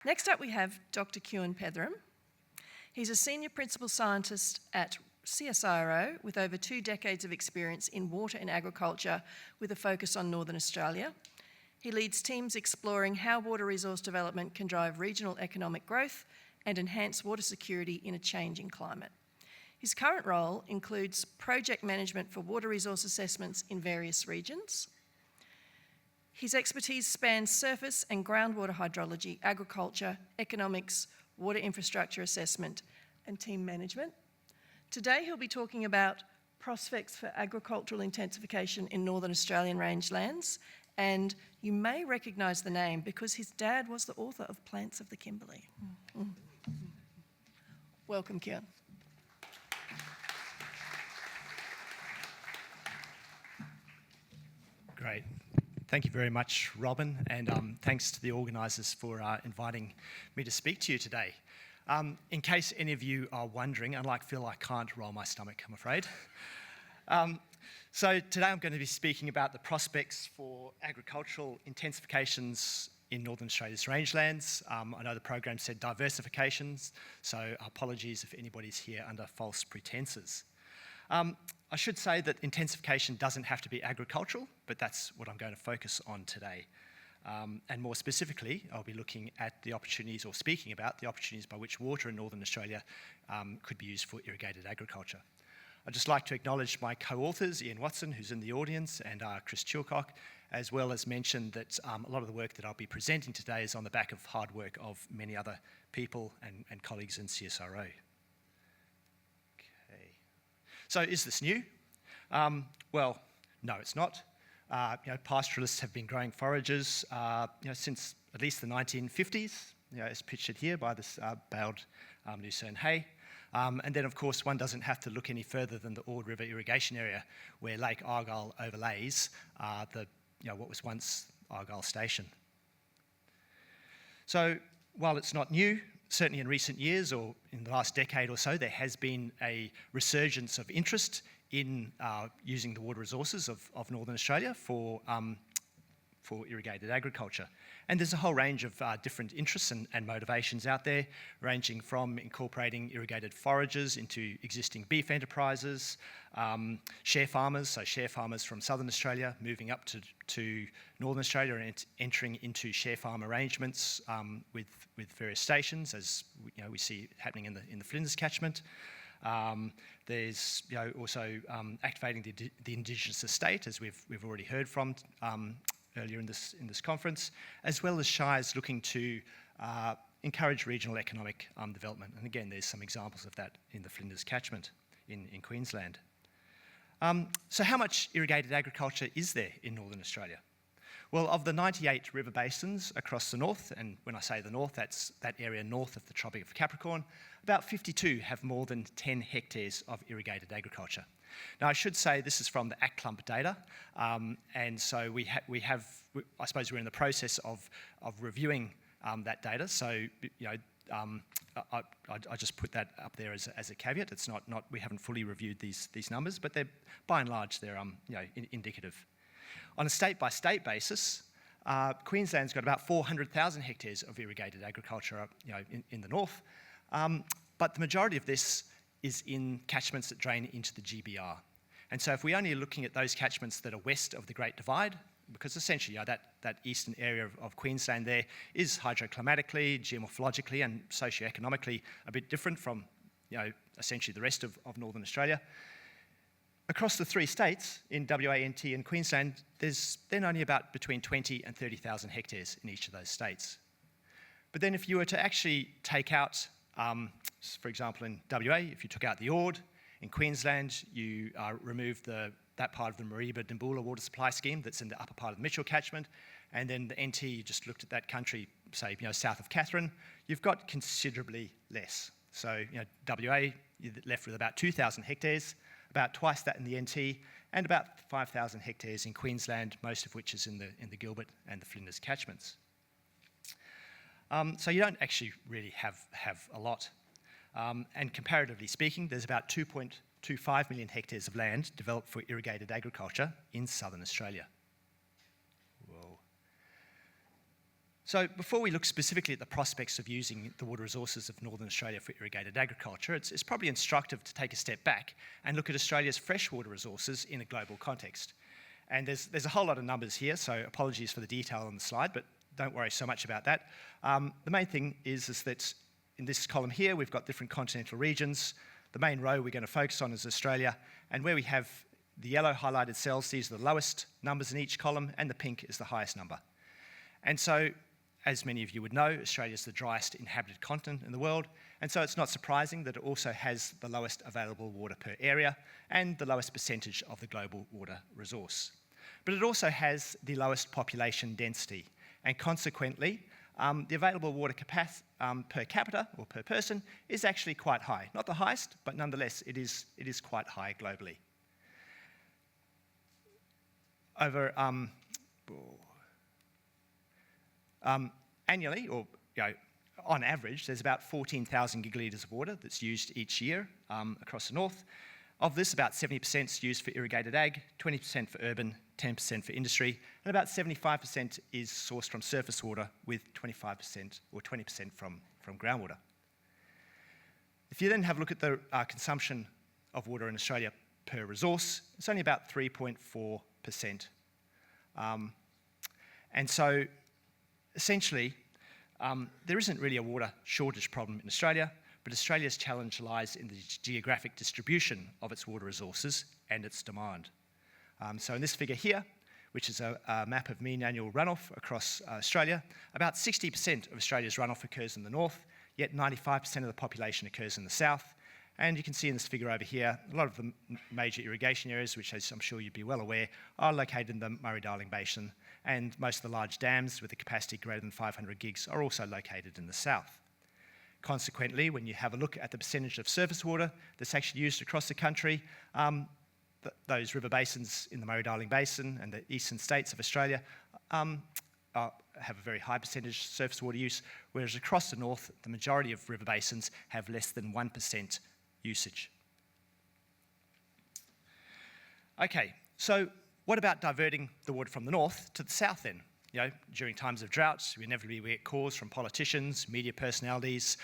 Next up we have Dr. Kewan Petheram. He's a senior principal scientist at CSIRO with over 2 decades of experience in water and agriculture with a focus on Northern Australia. He leads teams exploring how water resource development can drive regional economic growth and enhance water security in a changing climate. His current role includes project management for water resource assessments in various regions. His expertise spans surface and groundwater hydrology, agriculture, economics, water infrastructure assessment, and team management. Today he'll be talking about prospects for agricultural intensification in Northern Australian rangelands, and you may recognise the name because his dad was the author of Plants of the Kimberley. Welcome, Kewan. Great. Thank you very much, Robin, and thanks to the organisers for inviting me to speak to you today. In case any of you are wondering, unlike Phil, I can't roll my stomach, I'm afraid. So today I'm going to be speaking about the prospects for agricultural intensifications in Northern Australia's rangelands. I know the program said diversifications, so apologies if anybody's here under false pretences. I should say that intensification doesn't have to be agricultural, but that's what I'm going to focus on today. And more specifically, I'll be looking at the opportunities, or speaking about the opportunities by which water in Northern Australia could be used for irrigated agriculture. I'd just like to acknowledge my co-authors, Ian Watson, who's in the audience, and Chris Chilcock, as well as mention that a lot of the work that I'll be presenting today is on the back of hard work of many other people and colleagues in CSIRO. So is this new? Well, no, it's not. Pastoralists have been growing forages since at least the 1950s, as pictured here by this baled lucerne hay. And then, of course, one doesn't have to look any further than the Ord River irrigation area, where Lake Argyle overlays what was once Argyle Station. So, while it's not new, certainly in recent years or in the last decade or so, there has been a resurgence of interest in using the water resources of Northern Australia for irrigated agriculture. And there's a whole range of different interests and motivations out there, ranging from incorporating irrigated forages into existing beef enterprises, share farmers from Southern Australia moving up to Northern Australia and entering into share farm arrangements with various stations, as we see happening in the Flinders catchment. There's also activating the Indigenous estate, as we've already heard from earlier in this conference, as well as shires looking to encourage regional economic development. And again, there's some examples of that in the Flinders catchment in Queensland. So how much irrigated agriculture is there in Northern Australia? Well, of the 98 river basins across the north, and when I say the north, that's that area north of the Tropic of Capricorn, about 52 have more than 10 hectares of irrigated agriculture. Now, I should say this is from the ACCLUMP data, and so I suppose we're in the process of reviewing that data. So, I just put that up there as a caveat. It's not we haven't fully reviewed these numbers, but they're by and large they're indicative. On a state-by-state basis, Queensland's got about 400,000 hectares of irrigated agriculture, in the north, but the majority of this is in catchments that drain into the GBR. And so if we're only looking at those catchments that are west of the Great Divide, because essentially that eastern area of Queensland there is hydroclimatically, geomorphologically and socioeconomically a bit different from essentially the rest of Northern Australia. Across the 3 states, in WA, NT and Queensland, there's then only about between 20 and 30,000 hectares in each of those states. But then if you were to actually take out, for example in WA, if you took out the Ord, in Queensland you remove that part of the Mareeba-Dambulla water supply scheme that's in the upper part of the Mitchell catchment, and then the NT, you just looked at that country, say, south of Katherine, you've got considerably less. So, WA, you're left with about 2,000 hectares, about twice that in the NT, and about 5,000 hectares in Queensland, most of which is in the Gilbert and the Flinders catchments. So you don't actually really have a lot. And comparatively speaking, there's about 2.25 million hectares of land developed for irrigated agriculture in Southern Australia. Whoa. So before we look specifically at the prospects of using the water resources of Northern Australia for irrigated agriculture, it's probably instructive to take a step back and look at Australia's freshwater resources in a global context. And there's a whole lot of numbers here, so apologies for the detail on the slide, but don't worry so much about that. The main thing is that in this column here, we've got different continental regions. The main row we're going to focus on is Australia, and where we have the yellow highlighted cells, these are the lowest numbers in each column, and the pink is the highest number. And so, as many of you would know, Australia is the driest inhabited continent in the world, and so it's not surprising that it also has the lowest available water per area and the lowest percentage of the global water resource. But it also has the lowest population density, and consequently, the available water capacity per capita or per person is actually quite high. Not the highest, but nonetheless, it is quite high globally. Over annually, or on average, there's about 14,000 gigalitres of water that's used each year across the north. Of this, about 70% is used for irrigated ag, 20% for urban, 10% for industry, and about 75% is sourced from surface water, with 25% or 20% from groundwater. If you then have a look at the consumption of water in Australia per resource, it's only about 3.4%. And so, essentially, there isn't really a water shortage problem in Australia, but Australia's challenge lies in the geographic distribution of its water resources and its demand. So in this figure here, which is a map of mean annual runoff across Australia, about 60% of Australia's runoff occurs in the north, yet 95% of the population occurs in the south. And you can see in this figure over here, a lot of the major irrigation areas, which, as I'm sure you'd be well aware, are located in the Murray-Darling Basin, and most of the large dams with a capacity greater than 500 gigs are also located in the south. Consequently, when you have a look at the percentage of surface water that's actually used across the country, those river basins in the Murray-Darling Basin and the eastern states of Australia have a very high percentage surface water use, whereas across the north, the majority of river basins have less than 1% usage. Okay, so what about diverting the water from the north to the south then? During times of droughts, we inevitably get calls from politicians, media personalities,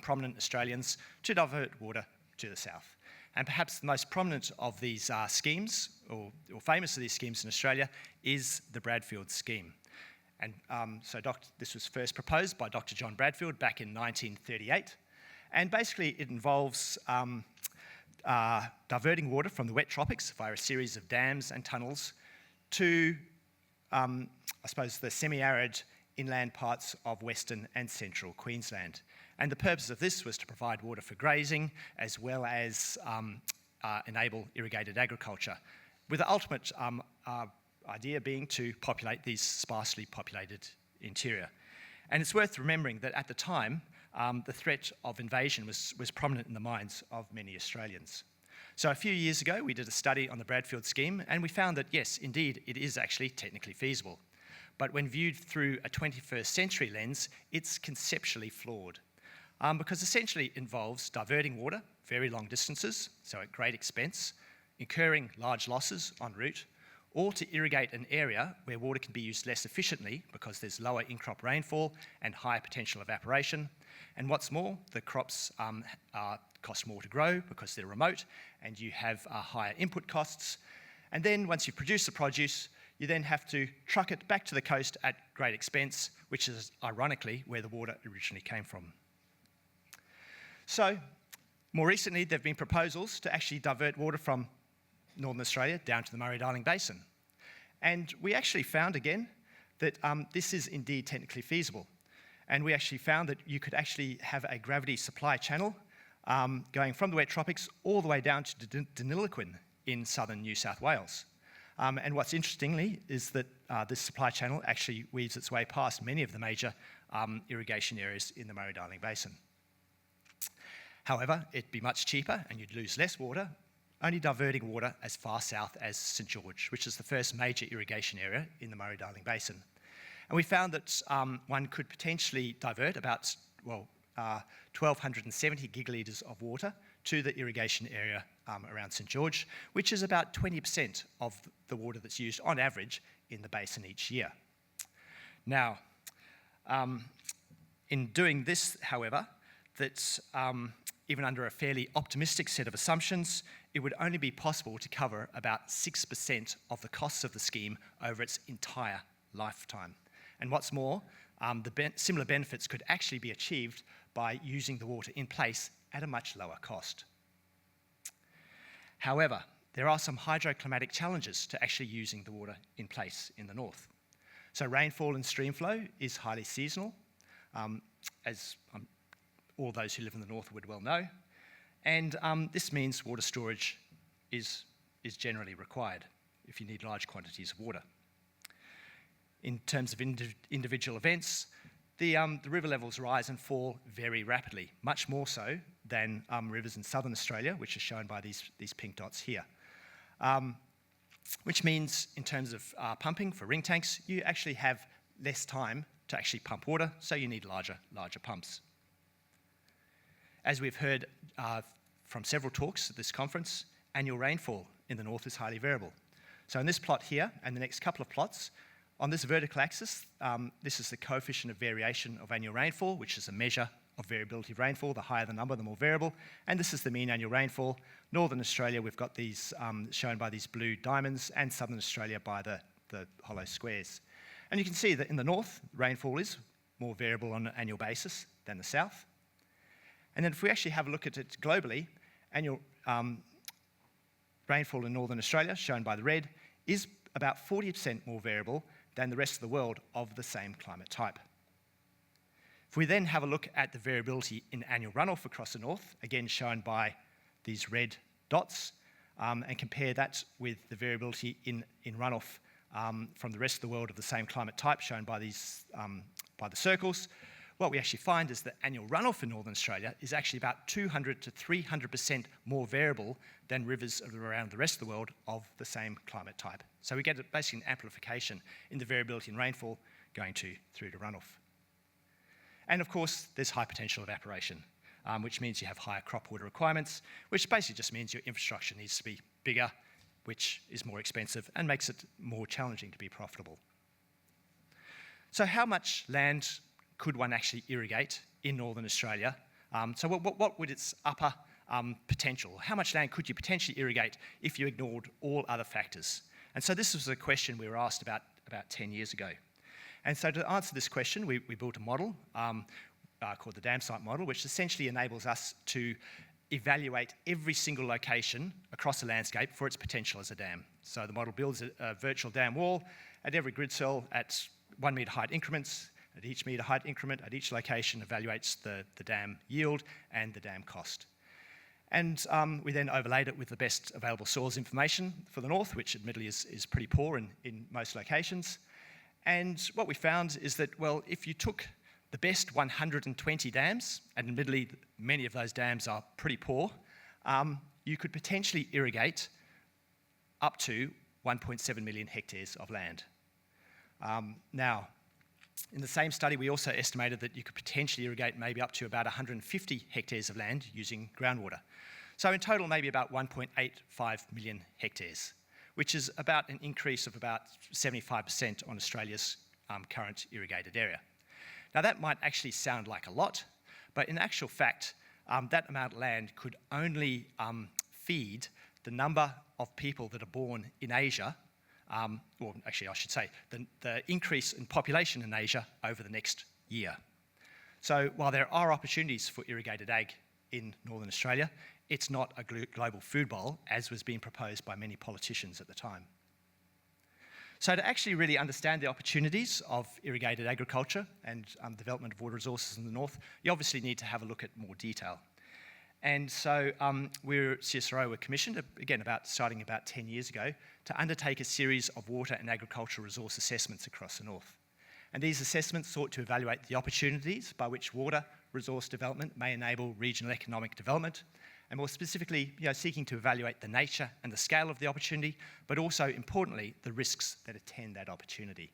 prominent Australians to divert water to the south. And perhaps the most prominent of these schemes, or famous of these schemes in Australia, is the Bradfield scheme. And so this was first proposed by Dr. John Bradfield back in 1938. And basically it involves diverting water from the wet tropics via a series of dams and tunnels to I suppose, the semi-arid inland parts of Western and Central Queensland. And the purpose of this was to provide water for grazing, as well as enable irrigated agriculture, with the ultimate idea being to populate these sparsely populated interior. And it's worth remembering that at the time, the threat of invasion was prominent in the minds of many Australians. So a few years ago, we did a study on the Bradfield scheme, and we found that, yes, indeed, it is actually technically feasible. But when viewed through a 21st century lens, it's conceptually flawed, because essentially it involves diverting water very long distances, so at great expense, incurring large losses en route, or to irrigate an area where water can be used less efficiently because there's lower in-crop rainfall and higher potential evaporation. And what's more, the crops cost more to grow because they're remote, and you have higher input costs. And then once you produce the produce, you then have to truck it back to the coast at great expense, which is ironically where the water originally came from. So more recently, there have been proposals to actually divert water from Northern Australia down to the Murray-Darling Basin. And we actually found again that this is indeed technically feasible. And we actually found that you could actually have a gravity supply channel going from the wet tropics all the way down to Deniliquin in southern New South Wales. And what's interestingly is that this supply channel actually weaves its way past many of the major irrigation areas in the Murray-Darling Basin. However, it'd be much cheaper and you'd lose less water, only diverting water as far south as St George, which is the first major irrigation area in the Murray-Darling Basin. And we found that one could potentially divert about, 1,270 gigalitres of water to the irrigation area around St George, which is about 20% of the water that's used on average in the basin each year. Now, In doing this, however, that even under a fairly optimistic set of assumptions, it would only be possible to cover about 6% of the costs of the scheme over its entire lifetime. And what's more, similar benefits could actually be achieved by using the water in place at a much lower cost. However, there are some hydroclimatic challenges to actually using the water in place in the north. So rainfall and streamflow is highly seasonal, as all those who live in the north would well know, and this means water storage is generally required if you need large quantities of water. In terms of individual events, the river levels rise and fall very rapidly, much more so than rivers in southern Australia, which are shown by these pink dots here. Which means in terms of pumping for ring tanks, you actually have less time to actually pump water, so you need larger pumps. As we've heard from several talks at this conference, annual rainfall in the north is highly variable. So in this plot here, and the next couple of plots, on this vertical axis, this is the coefficient of variation of annual rainfall, which is a measure of variability of rainfall. The higher the number, the more variable. And this is the mean annual rainfall. Northern Australia, we've got these shown by these blue diamonds, and Southern Australia by the hollow squares. And you can see that in the north, rainfall is more variable on an annual basis than the south. And then if we actually have a look at it globally, annual rainfall in Northern Australia, shown by the red, is about 40% more variable than the rest of the world of the same climate type. If we then have a look at the variability in annual runoff across the north, again shown by these red dots, and compare that with the variability in runoff from the rest of the world of the same climate type, shown by these by the circles, what we actually find is that annual runoff in Northern Australia is actually about 200 to 300% more variable than rivers around the rest of the world of the same climate type. So we get basically an amplification in the variability in rainfall going through to runoff. And of course, there's high potential evaporation, which means you have higher crop water requirements, which basically just means your infrastructure needs to be bigger, which is more expensive and makes it more challenging to be profitable. So how much land could one actually irrigate in Northern Australia? So what would its upper potential, how much land could you potentially irrigate if you ignored all other factors? And so this was a question we were asked about 10 years ago. And so to answer this question, we built a model called the dam site model, which essentially enables us to evaluate every single location across the landscape for its potential as a dam. So the model builds a virtual dam wall at every grid cell at 1 metre height increments. At each metre height increment, at each location, evaluates the dam yield and the dam cost. And we then overlaid it with the best available soils information for the north, which admittedly is pretty poor in most locations. And what we found is that, well, if you took the best 120 dams, and admittedly many of those dams are pretty poor, you could potentially irrigate up to 1.7 million hectares of land. Now, in the same study, we also estimated that you could potentially irrigate maybe up to about 150 hectares of land using groundwater. So in total, maybe about 1.85 million hectares, which is about an increase of about 75% on Australia's current irrigated area. Now that might actually sound like a lot, but in actual fact, that amount of land could only feed the number of people that are born in Asia, or actually I should say, the increase in population in Asia over the next year. So while there are opportunities for irrigated ag in Northern Australia, it's not a global food bowl, as was being proposed by many politicians at the time. So to actually really understand the opportunities of irrigated agriculture and development of water resources in the north, you obviously need to have a look at more detail. And so CSIRO were commissioned, again, starting about 10 years ago, to undertake a series of water and agricultural resource assessments across the north. And these assessments sought to evaluate the opportunities by which water resource development may enable regional economic development, and more specifically, seeking to evaluate the nature and the scale of the opportunity, but also, importantly, the risks that attend that opportunity.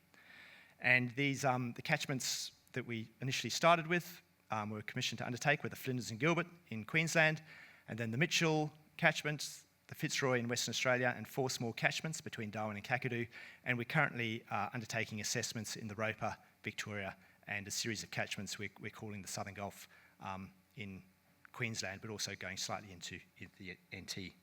And these, the catchments that we initially started with were commissioned to undertake were the Flinders and Gilbert in Queensland, and then the Mitchell catchments, the Fitzroy in Western Australia, and 4 small catchments between Darwin and Kakadu, and we're currently undertaking assessments in the Roper, Victoria, and a series of catchments we're calling the Southern Gulf in Queensland, but also going slightly into the NT.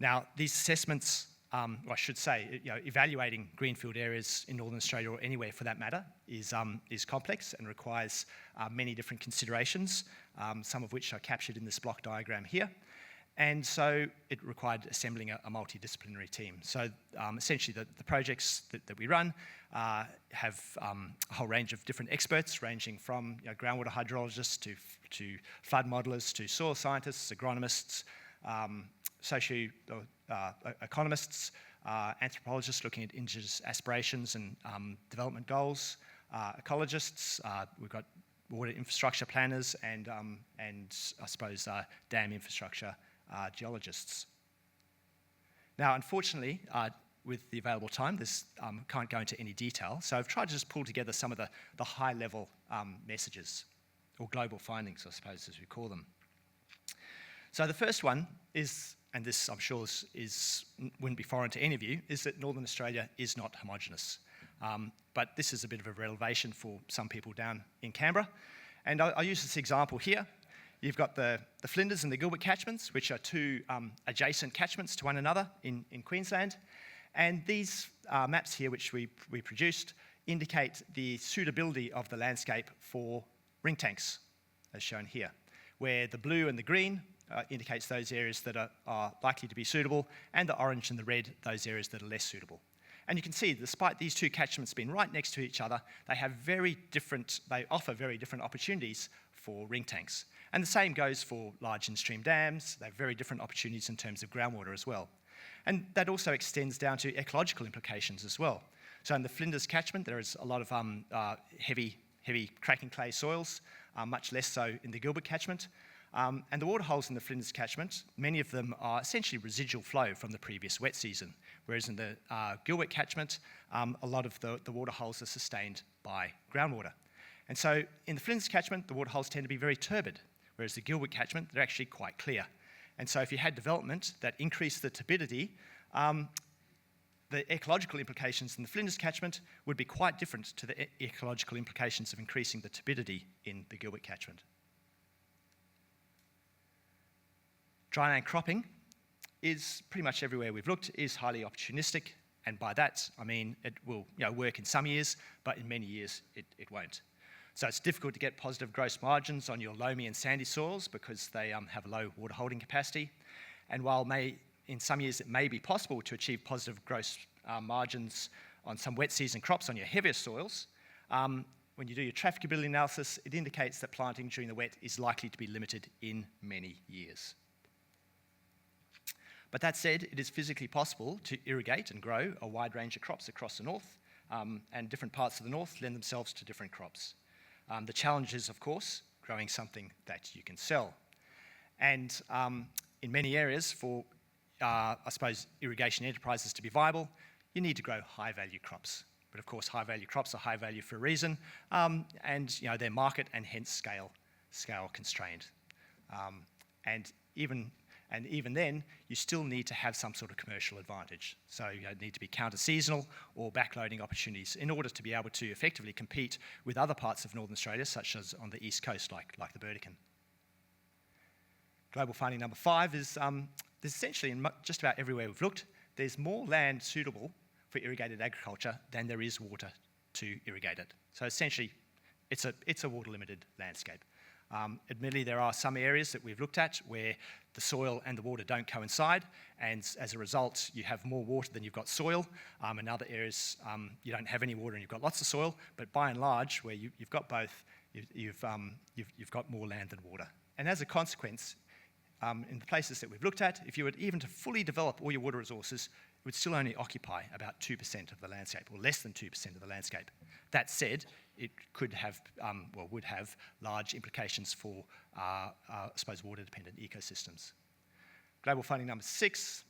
Now, these assessments, or I should say, evaluating greenfield areas in Northern Australia or anywhere for that matter is complex and requires many different considerations, some of which are captured in this block diagram here. And so it required assembling a multidisciplinary team. So essentially the projects that we run have a whole range of different experts, ranging from groundwater hydrologists to flood modelers to soil scientists, agronomists, economists, anthropologists looking at Indigenous aspirations and development goals, ecologists, we've got water infrastructure planners, and I suppose dam infrastructure geologists. Now, unfortunately, with the available time, this can't go into any detail, so I've tried to just pull together some of the high-level messages, or global findings, I suppose, as we call them. So the first one is, and this I'm sure wouldn't be foreign to any of you, is that Northern Australia is not homogenous. But this is a bit of a revelation for some people down in Canberra. And I'll use this example here. You've got the Flinders and the Gilbert catchments, which are two adjacent catchments to one another in Queensland. And these maps here, which we produced, indicate the suitability of the landscape for ring tanks, as shown here, where the blue and the green indicates those areas that are likely to be suitable, and the orange and the red, those areas that are less suitable. And you can see, despite these two catchments being right next to each other, they offer very different opportunities for ring tanks. And the same goes for large in-stream dams. They have very different opportunities in terms of groundwater as well. And that also extends down to ecological implications as well. So in the Flinders catchment, there is a lot of heavy cracking clay soils, much less so in the Gilbert catchment. And the waterholes in the Flinders catchment, many of them are essentially residual flow from the previous wet season, whereas in the Gilbert catchment, a lot of the waterholes are sustained by groundwater. And so in the Flinders catchment, the waterholes tend to be very turbid, whereas the Gilbert catchment, they're actually quite clear. And so if you had development that increased the turbidity, the ecological implications in the Flinders catchment would be quite different to the ecological implications of increasing the turbidity in the Gilbert catchment. Dryland cropping is pretty much everywhere we've looked, is highly opportunistic, and by that I mean it will work in some years, but in many years it won't. So it's difficult to get positive gross margins on your loamy and sandy soils because they have a low water holding capacity. And while in some years it may be possible to achieve positive gross margins on some wet season crops on your heavier soils, when you do your trafficability analysis, it indicates that planting during the wet is likely to be limited in many years. But that said, it is physically possible to irrigate and grow a wide range of crops across the north, and different parts of the north lend themselves to different crops. The challenge is, of course, growing something that you can sell. And in many areas, for, I suppose, irrigation enterprises to be viable, you need to grow high-value crops. But of course, high-value crops are high value for a reason, and they're market and hence scale constrained. And even then, you still need to have some sort of commercial advantage. So you need to be counter-seasonal or backloading opportunities in order to be able to effectively compete with other parts of Northern Australia, such as on the east coast, like the Burdekin. Global finding number 5 is there's essentially in just about everywhere we've looked, there's more land suitable for irrigated agriculture than there is water to irrigate it. So essentially, it's a water-limited landscape. Admittedly, there are some areas that we've looked at where the soil and the water don't coincide, and as a result, you have more water than you've got soil. In other areas, you don't have any water and you've got lots of soil, but by and large, where you've got both, you've got more land than water. And as a consequence, in the places that we've looked at, if you were even to fully develop all your water resources, it would still only occupy about 2% of the landscape, or less than 2% of the landscape. That said, it could have, would have large implications for, I suppose, water-dependent ecosystems. Global finding number 6.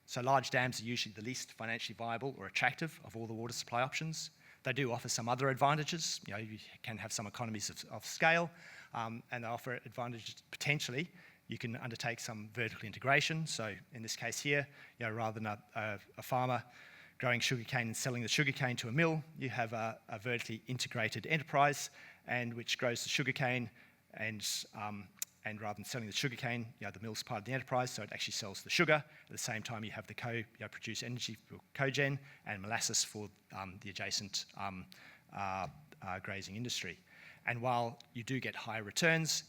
So large dams are usually the least financially viable or attractive of all the water supply options. They do offer some other advantages. You can have some economies of scale, and they offer advantages potentially. You can undertake some vertical integration. So in this case here, rather than a farmer growing sugarcane and selling the sugarcane to a mill, you have a vertically integrated enterprise, and which grows the sugarcane, and rather than selling the sugarcane, the mill's part of the enterprise, so it actually sells the sugar. At the same time, you have the produce energy for cogen and molasses for the adjacent grazing industry. And while you do get higher returns,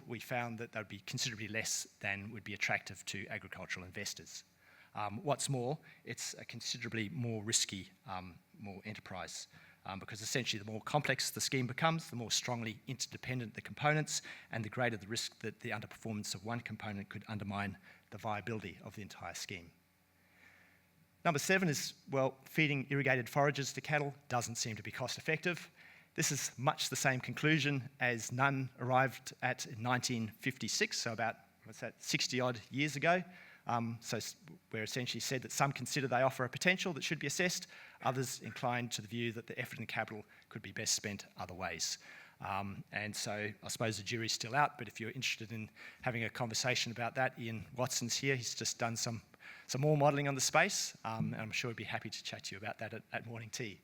we found that would be considerably less than would be attractive to agricultural investors. What's more, it's a considerably more risky, more enterprise, because essentially the more complex the scheme becomes, the more strongly interdependent the components, and the greater the risk that the underperformance of one component could undermine the viability of the entire scheme. Number 7 is, feeding irrigated forages to cattle doesn't seem to be cost effective. This is much the same conclusion as Nunn arrived at in 1956, so about, 60 odd years ago. So where essentially said that some consider they offer a potential that should be assessed, others inclined to the view that the effort and capital could be best spent other ways. And so I suppose the jury's still out, but if you're interested in having a conversation about that, Ian Watson's here. He's just done some more modelling on the space, and I'm sure he'd be happy to chat to you about that at morning tea.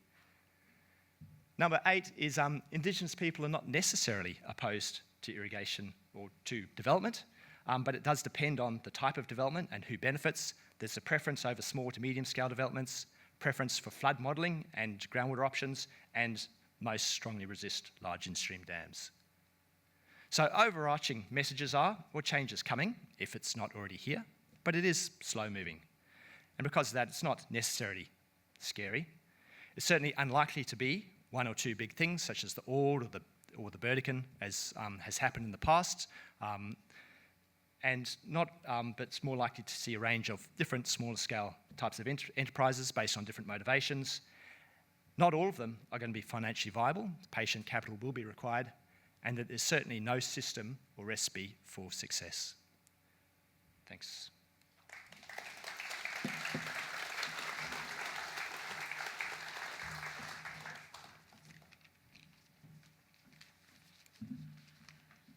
Number 8 is Indigenous people are not necessarily opposed to irrigation or to development, but it does depend on the type of development and who benefits. There's a preference over small to medium scale developments, preference for flood modelling and groundwater options, and most strongly resist large in-stream dams. So overarching messages are, change is coming, if it's not already here, but it is slow moving. And because of that, it's not necessarily scary. It's certainly unlikely to be one or two big things, such as the Ord or the Burdekin, as has happened in the past, but it's more likely to see a range of different smaller scale types of enterprises based on different motivations. Not all of them are going to be financially viable. Patient capital will be required, and that there's certainly no system or recipe for success. Thanks.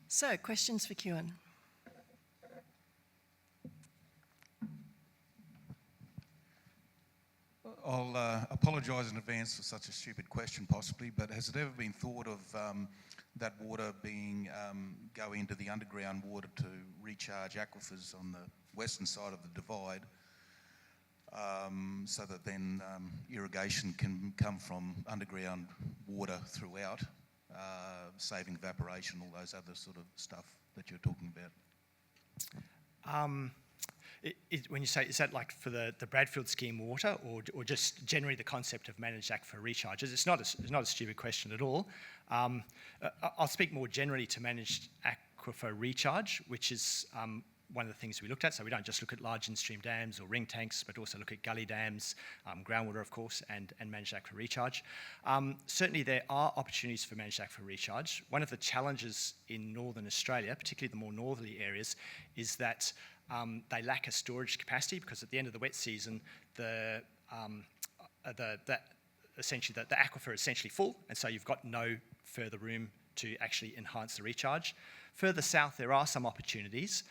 So, questions for Kewan? I'll apologise in advance for such a stupid question, possibly, but has it ever been thought of that water going into the underground water to recharge aquifers on the western side of the divide, so that then irrigation can come from underground water throughout, saving evaporation, all those other sort of stuff that you're talking about? When you say, is that like for the Bradfield scheme water, or just generally the concept of managed aquifer recharges? It's not a stupid question at all. I'll speak more generally to managed aquifer recharge, which is one of the things we looked at. So we don't just look at large in-stream dams or ring tanks, but also look at gully dams, groundwater, of course, and managed aquifer recharge. Certainly there are opportunities for managed aquifer recharge. One of the challenges in northern Australia, particularly the more northerly areas, is that they lack a storage capacity, because at the end of the wet season, the aquifer is essentially full, and so you've got no further room to actually enhance the recharge. Further south, there are some opportunities,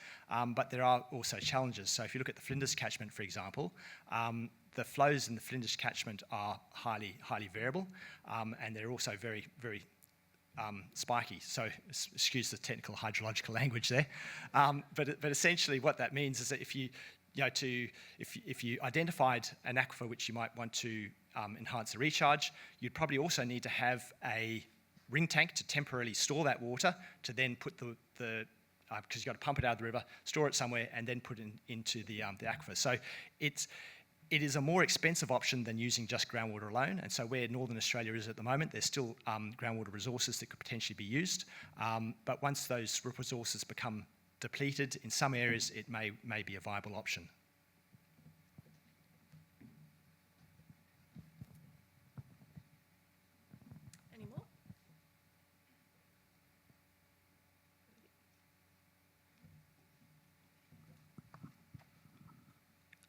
but there are also challenges. So if you look at the Flinders catchment, for example, the flows in the Flinders catchment are highly variable, and they're also very, very spiky. So excuse the technical hydrological language there, but essentially what that means is that if you identified an aquifer which you might want to enhance the recharge, you'd probably also need to have a ring tank to temporarily store that water, to then put because you've got to pump it out of the river, store it somewhere, and then put it into the aquifer. So it is a more expensive option than using just groundwater alone. And so where Northern Australia is at the moment, there's still groundwater resources that could potentially be used. But once those resources become depleted, in some areas it may be a viable option. Any more?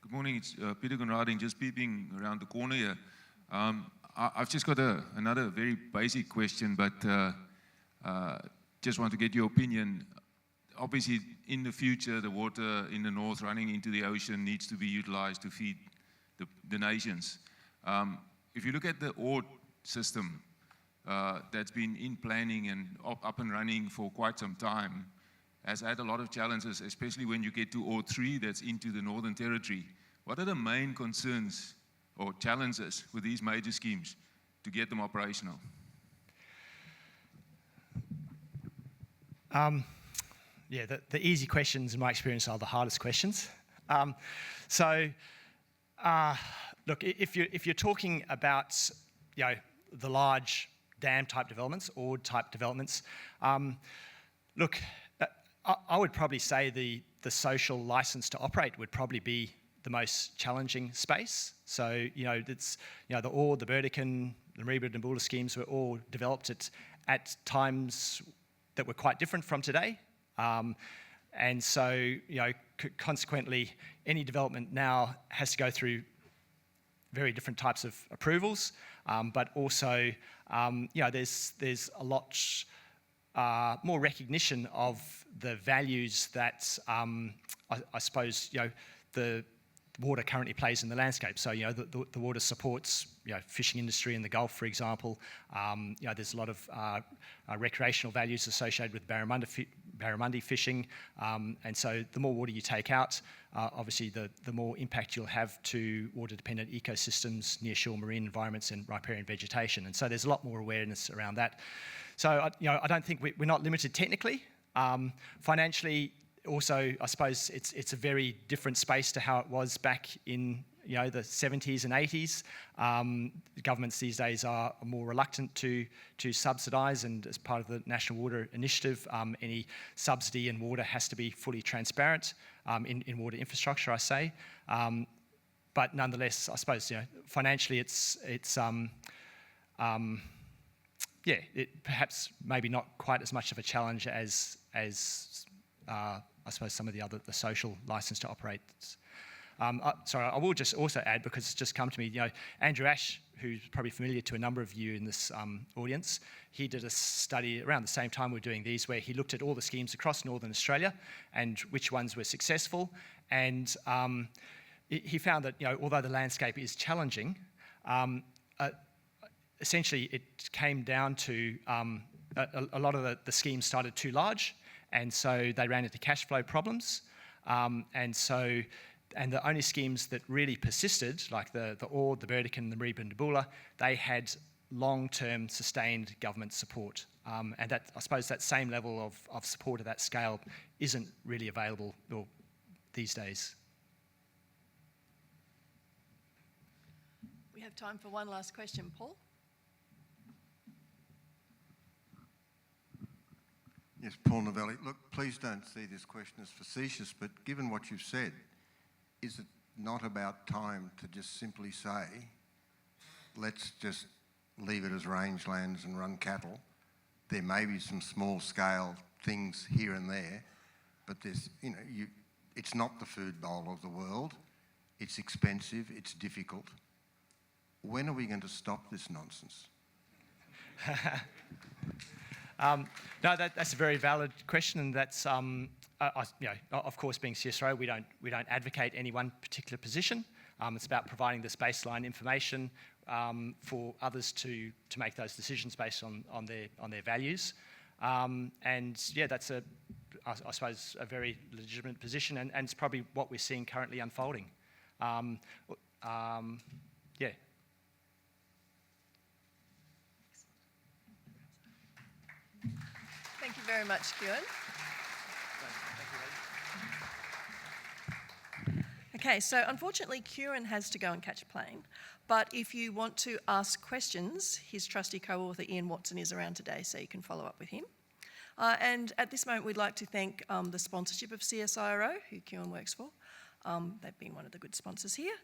Good morning, it's Peter Conrading, just peeping around the corner here. I've just got another very basic question, but just want to get your opinion. Obviously, in the future, the water in the north running into the ocean needs to be utilised to feed the nations. If you look at the ore system that's been in planning and up and running for quite some time, has had a lot of challenges, especially when you get to ore 3 that's into the Northern Territory. What are the main concerns or challenges with these major schemes to get them operational? Yeah, the easy questions in my experience are the hardest questions. Look, if you're talking about the large dam type developments, ore type developments, look, I would probably say the social license to operate would probably be the most challenging space. So it's the ore, the Burdekin, the Mareeba and Nabula schemes were all developed at times that were quite different from today. And so, consequently, any development now has to go through very different types of approvals, but also, there's a lot more recognition of the values that I suppose the water currently plays in the landscape. So the water supports fishing industry in the Gulf, for example. There's a lot of recreational values associated with barramundi fishing, and so the more water you take out, obviously the more impact you'll have to water-dependent ecosystems, nearshore marine environments, and riparian vegetation. And so there's a lot more awareness around that. So I don't think we're not limited technically. Financially, also, I suppose it's a very different space to how it was back in the 70s and 80s. Governments these days are more reluctant to subsidise, and as part of the National Water Initiative, any subsidy in water has to be fully transparent in water infrastructure, I say. But nonetheless, I suppose financially, it's perhaps maybe not quite as much of a challenge as I suppose some of the social license to operate. Sorry, I will just also add, because it's just come to me, Andrew Ash, who's probably familiar to a number of you in this audience, he did a study around the same time we're doing these, where he looked at all the schemes across Northern Australia and which ones were successful. And he found that, although the landscape is challenging, essentially it came down to a lot of the schemes started too large, and so they ran into cash flow problems. And the only schemes that really persisted, like the ore, the Burdekin, the Mareeba and Nabula, they had long-term sustained government support. And that, I suppose, that same level of support at that scale isn't really available these days. We have time for one last question, Paul. Yes, Paul Novelli. Look, please don't see this question as facetious, but given what you've said, is it not about time to just simply say, let's just leave it as rangelands and run cattle? There may be some small-scale things here and there, but there's, it's not the food bowl of the world. It's expensive. It's difficult. When are we going to stop this nonsense? No, that's a very valid question, and that's, of course, being CSIRO, we don't advocate any one particular position. It's about providing this baseline information for others to make those decisions based on their values. And yeah, that's I suppose a very legitimate position, and it's probably what we're seeing currently unfolding. Yeah. Thank you very much, Kieran. Okay, so unfortunately, Kieran has to go and catch a plane. But if you want to ask questions, his trusty co-author Ian Watson is around today, so you can follow up with him. And at this moment, we'd like to thank the sponsorship of CSIRO, who Kieran works for. They've been one of the good sponsors here.